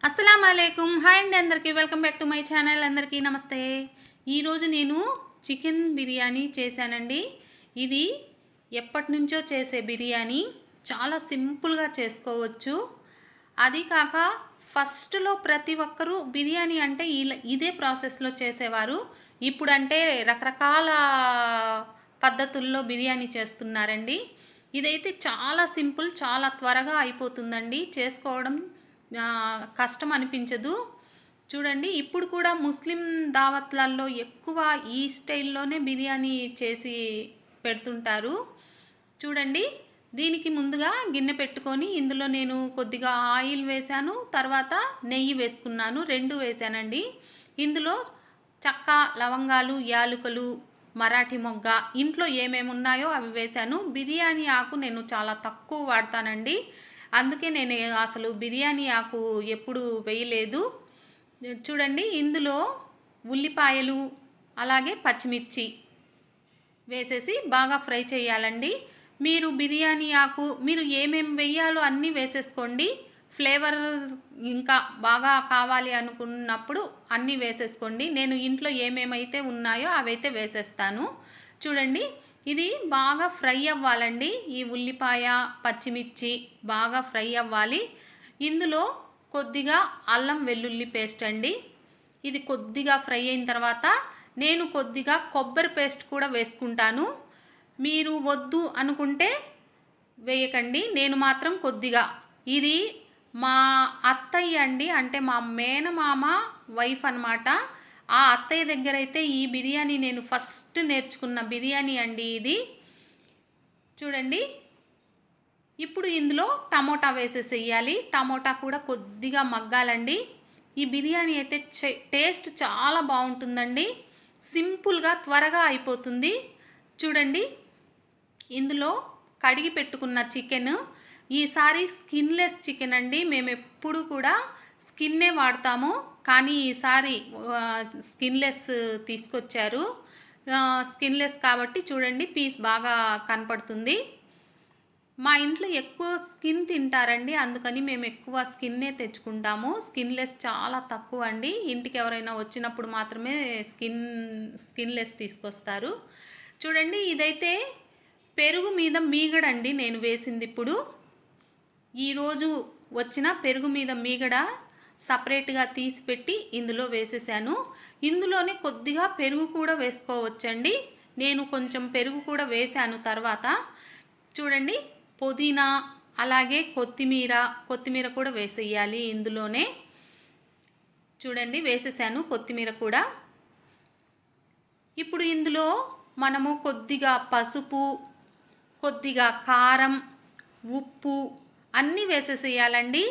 అస్సలం అలైకుం. హాయ్ అండి అందరికీ. Welcome back to my channel. అందరికీ నమస్తే. ఈరోజు నేను చికెన్ బిర్యానీ చేశానండి. ఇది ఎప్పటినుంచో చేసే బిర్యానీ. చాలా సింపుల్గా చేసుకోవచ్చు. అది కాక ఫస్ట్లో ప్రతి ఒక్కరూ బిర్యానీ అంటే ఇదే ప్రాసెస్లో చేసేవారు. ఇప్పుడంటే రకరకాల పద్ధతుల్లో బిర్యానీ చేస్తున్నారండి. ఇదైతే చాలా సింపుల్, చాలా త్వరగా అయిపోతుందండి. చేసుకోవడం కష్టం అనిపించదు. చూడండి, ఇప్పుడు కూడా ముస్లిం దావత్లలో ఎక్కువ ఈ స్టైల్లోనే బిర్యానీ చేసి పెడుతుంటారు. చూడండి, దీనికి ముందుగా గిన్నె పెట్టుకొని ఇందులో నేను కొద్దిగా ఆయిల్ వేశాను, తర్వాత నెయ్యి వేసుకున్నాను. 2 వేశానండి. ఇందులో చెక్క, లవంగాలు, యాలకులు, మరాఠీ మొగ్గ, ఇంట్లో ఏమేమి ఉన్నాయో అవి వేశాను. బిర్యానీ ఆకు నేను చాలా తక్కువ వాడతానండి. అందుకే నేను అసలు బిర్యానీ ఆకు ఎప్పుడు వేయలేదు. చూడండి, ఇందులో ఉల్లిపాయలు అలాగే పచ్చిమిర్చి వేసేసి బాగా ఫ్రై చేయాలండి. మీరు బిర్యానీ ఆకు మీరు ఏమేమి వేయాలో అన్నీ వేసేసుకోండి. ఫ్లేవర్ ఇంకా బాగా కావాలి అనుకున్నప్పుడు అన్నీ వేసేసుకోండి. నేను ఇంట్లో ఏమేమైతే ఉన్నాయో అవైతే వేసేస్తాను. చూడండి, ఇది బాగా ఫ్రై అవ్వాలండి. ఈ ఉల్లిపాయ, పచ్చిమిర్చి బాగా ఫ్రై అవ్వాలి. ఇందులో కొద్దిగా అల్లం వెల్లుల్లి పేస్ట్ అండి. ఇది కొద్దిగా ఫ్రై అయిన తర్వాత నేను కొద్దిగా కొబ్బరి పేస్ట్ కూడా వేసుకుంటాను. మీరు వద్దు అనుకుంటే వేయకండి. నేను మాత్రం కొద్దిగా. ఇది మా అత్తయ్య అండి, అంటే మా మేనమామ వైఫ్ అన్నమాట. ఆ అత్తయ్య దగ్గర అయితే ఈ బిర్యానీ నేను ఫస్ట్ నేర్చుకున్న బిర్యానీ అండి ఇది. చూడండి, ఇప్పుడు ఇందులో టమోటా వేసేసేయాలి. టమోటా కూడా కొద్దిగా మగ్గాలండి. ఈ బిర్యానీ అయితే టేస్ట్ చాలా బాగుంటుందండి. సింపుల్గా త్వరగా అయిపోతుంది. చూడండి, ఇందులో కడిగి పెట్టుకున్న చికెన్, ఈసారి స్కిన్లెస్ చికెన్ అండి. మేము ఎప్పుడు కూడా స్కిన్నే వాడతాము, కానీ ఈసారి స్కిన్లెస్ తీసుకొచ్చారు. స్కిన్లెస్ కాబట్టి చూడండి, పీస్ బాగా కనపడుతుంది. మా ఇంట్లో ఎక్కువ స్కిన్ తింటారండి, అందుకని మేము ఎక్కువ స్కిన్నే తెచ్చుకుంటాము. స్కిన్లెస్ చాలా తక్కువ అండి. ఇంటికి ఎవరైనా వచ్చినప్పుడు మాత్రమే స్కిన్లెస్ తీసుకొస్తారు. చూడండి, ఇదైతే పెరుగు మీద మీగడండి నేను వేసింది. ఇప్పుడు ఈరోజు వచ్చిన పెరుగు మీద మీగడ సపరేట్గా తీసి పెట్టి ఇందులో వేసేసాను. ఇందులోనే కొద్దిగా పెరుగు కూడా వేసుకోవచ్చండి. నేను కొంచెం పెరుగు కూడా వేశాను తర్వాత. చూడండి, పుదీనా అలాగే కొత్తిమీర కూడా వేసేయాలి ఇందులోనే. చూడండి, వేసేసాను కొత్తిమీర కూడా. ఇప్పుడు ఇందులో మనము కొద్దిగా పసుపు, కొద్దిగా కారం, ఉప్పు అన్నీ వేసేసేయాలండి.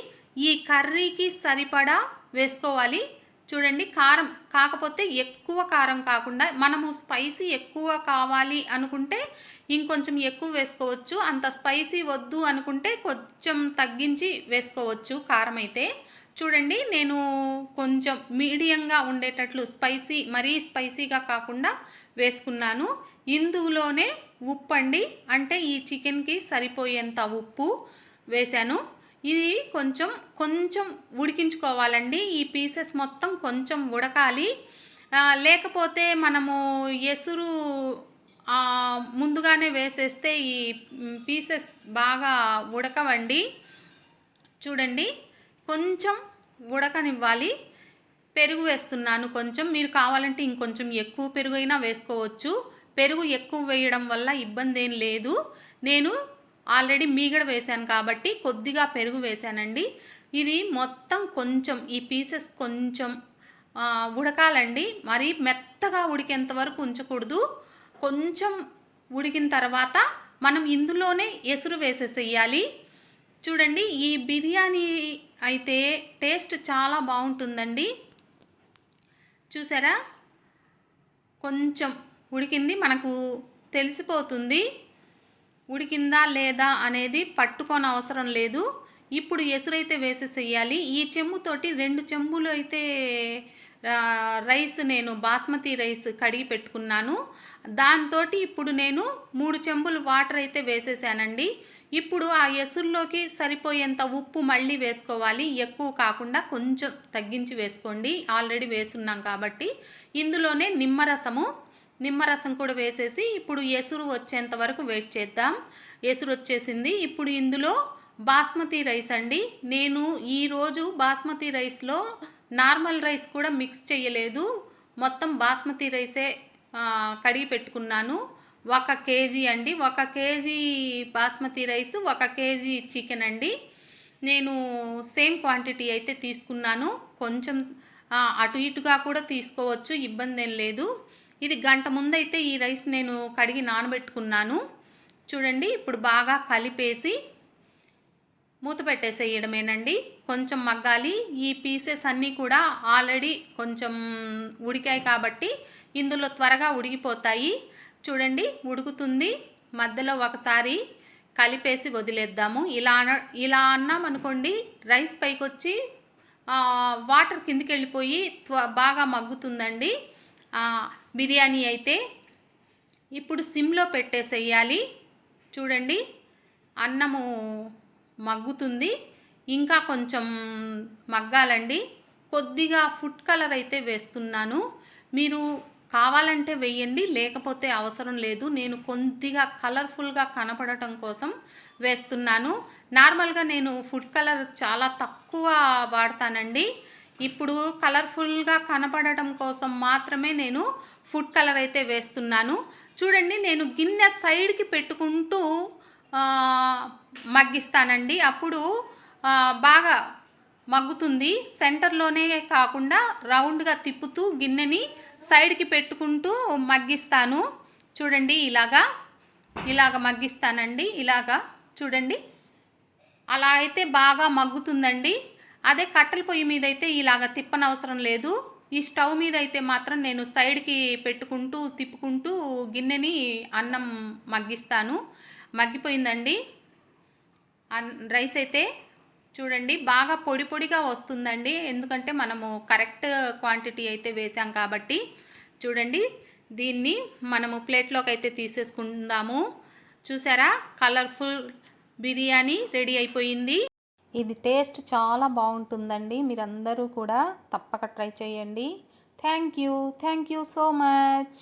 ఈ కర్రీకి సరిపడా వేసుకోవాలి. చూడండి, కారం కాకపోతే ఎక్కువ కారం కాకుండా, మనము స్పైసీ ఎక్కువ కావాలి అనుకుంటే ఇంకొంచెం ఎక్కువ వేసుకోవచ్చు. అంత స్పైసీ వద్దు అనుకుంటే కొంచెం తగ్గించి వేసుకోవచ్చు కారం అయితే. చూడండి, నేను కొంచెం మీడియంగా ఉండేటట్లు మరీ స్పైసీగా కాకుండా వేసుకున్నాను. ఇందులోనే ఉప్పు అండి, అంటే ఈ చికెన్కి సరిపోయేంత ఉప్పు వేశాను. ఇది కొంచెం ఉడికించుకోవాలండి. ఈ పీసెస్ మొత్తం కొంచెం ఉడకాలి. లేకపోతే మనము ఎసురు ముందుగానే వేసేస్తే ఈ పీసెస్ బాగా ఉడకవండి. చూడండి, కొంచెం ఉడకనివ్వాలి. పెరుగు వేస్తున్నాను కొంచెం. మీరు కావాలంటే ఇంకొంచెం ఎక్కువ పెరుగు అయినా వేసుకోవచ్చు. పెరుగు ఎక్కువ వేయడం వల్ల ఇబ్బంది ఏం లేదు. నేను ఆల్రెడీ మీగడ వేశాను కాబట్టి కొద్దిగా పెరుగు వేశానండి. ఇది మొత్తం కొంచెం ఈ పీసెస్ కొంచెం ఉడకాలండి. మరీ మెత్తగా ఉడికేంత వరకు ఉంచకూడదు. కొంచెం ఉడికిన తర్వాత మనం ఇందులోనే ఎసురు వేసేసేయాలి. చూడండి, ఈ బిర్యానీ అయితే టేస్ట్ చాలా బాగుంటుందండి. చూసారా, కొంచెం ఉడికింది, మనకు తెలిసిపోతుంది ఉడికిందా లేదా అనేది. పట్టుకొని అవసరం లేదు. ఇప్పుడు ఎసురైతే వేసేసేయాలి. ఈ చెంబుతోటి 2 చెంబులు అయితే రైస్, నేను బాస్మతి రైస్ కడిగి పెట్టుకున్నాను. దాంతో ఇప్పుడు నేను 3 చెంబులు వాటర్ అయితే వేసేసానండి. ఇప్పుడు ఆ ఎసురులోకి సరిపోయేంత ఉప్పు మళ్ళీ వేసుకోవాలి. ఎక్కువ కాకుండా కొంచెం తగ్గించి వేసుకోండి. ఆల్రెడీ వేసున్నాం కాబట్టి. ఇందులోనే నిమ్మరసం కూడా వేసేసి ఇప్పుడు ఎసురు వచ్చేంత వరకు వెయిట్ చేద్దాం. ఎసురు వచ్చేసింది. ఇప్పుడు ఇందులో బాస్మతి రైస్ అండి. నేను ఈరోజు బాస్మతి రైస్లో నార్మల్ రైస్ కూడా మిక్స్ చేయలేదు. మొత్తం బాస్మతి రైసే కడిగి పెట్టుకున్నాను. 1 కేజీ అండి. 1 KG basmati rice, 1 KG chicken అండి. నేను సేమ్ క్వాంటిటీ అయితే తీసుకున్నాను. కొంచెం అటు ఇటుగా కూడా తీసుకోవచ్చు, ఇబ్బంది ఏం లేదు. ఇది గంట ముందైతే ఈ రైస్ నేను కడిగి నానబెట్టుకున్నాను. చూడండి, ఇప్పుడు బాగా కలిపేసి మూత పెట్టేసేయడమేనండి. కొంచెం మగ్గాలి. ఈ పీసెస్ అన్నీ కూడా ఆల్రెడీ కొంచెం ఉడికాయి కాబట్టి ఇందులో త్వరగా ఉడికిపోతాయి. చూడండి, ఉడుకుతుంది. మధ్యలో ఒకసారి కలిపేసి వదిలేద్దాము. ఇలా అన్నామనుకోండి, రైస్ పైకి వచ్చి వాటర్ కిందికి వెళ్ళిపోయి బాగా మగ్గుతుందండి బిర్యానీ అయితే. ఇప్పుడు సిమ్లో పెట్టేసేయాలి. చూడండి, అన్నము మగ్గుతుంది. ఇంకా కొంచెం మగ్గాలండి. కొద్దిగా ఫుడ్ కలర్ అయితే వేస్తున్నాను. మీరు కావాలంటే వేయండి, లేకపోతే అవసరం లేదు. నేను కొద్దిగా కలర్ఫుల్గా కనపడటం కోసం వేస్తున్నాను. నార్మల్గా నేను ఫుడ్ కలర్ చాలా తక్కువ వాడతానండి. ఇప్పుడు కలర్ఫుల్గా కనపడటం కోసం మాత్రమే నేను ఫుడ్ కలర్ అయితే వేస్తున్నాను. చూడండి, నేను గిన్నె సైడ్కి పెట్టుకుంటూ మగ్గిస్తానండి. అప్పుడు బాగా మగ్గుతుంది. సెంటర్లోనే కాకుండా రౌండ్గా తిప్పుతూ గిన్నెని సైడ్కి పెట్టుకుంటూ మగ్గిస్తాను. చూడండి, ఇలాగ మగ్గిస్తానండి. చూడండి, అలా అయితే బాగా మగ్గుతుందండి. అదే కట్టెల పొయ్యి మీద అయితే ఇలాగ తిప్పనవసరం లేదు. ఈ స్టవ్ మీద అయితే మాత్రం నేను సైడ్కి పెట్టుకుంటూ తిప్పుకుంటూ గిన్నెని అన్నం మగ్గిస్తాను. మగ్గిపోయిందండి రైస్ అయితే. చూడండి, బాగా పొడి పొడిగా వస్తుందండి. ఎందుకంటే మనము కరెక్ట్ క్వాంటిటీ అయితే వేసాం కాబట్టి. చూడండి, దీన్ని మనము ప్లేట్లోకి అయితే తీసేసుకుందాము. చూసారా, కలర్ఫుల్ బిర్యానీ రెడీ అయిపోయింది. ఇది టేస్ట్ చాలా బాగుంటుందండి. మీరందరూ కూడా తప్పక ట్రై చేయండి. Thank you so much.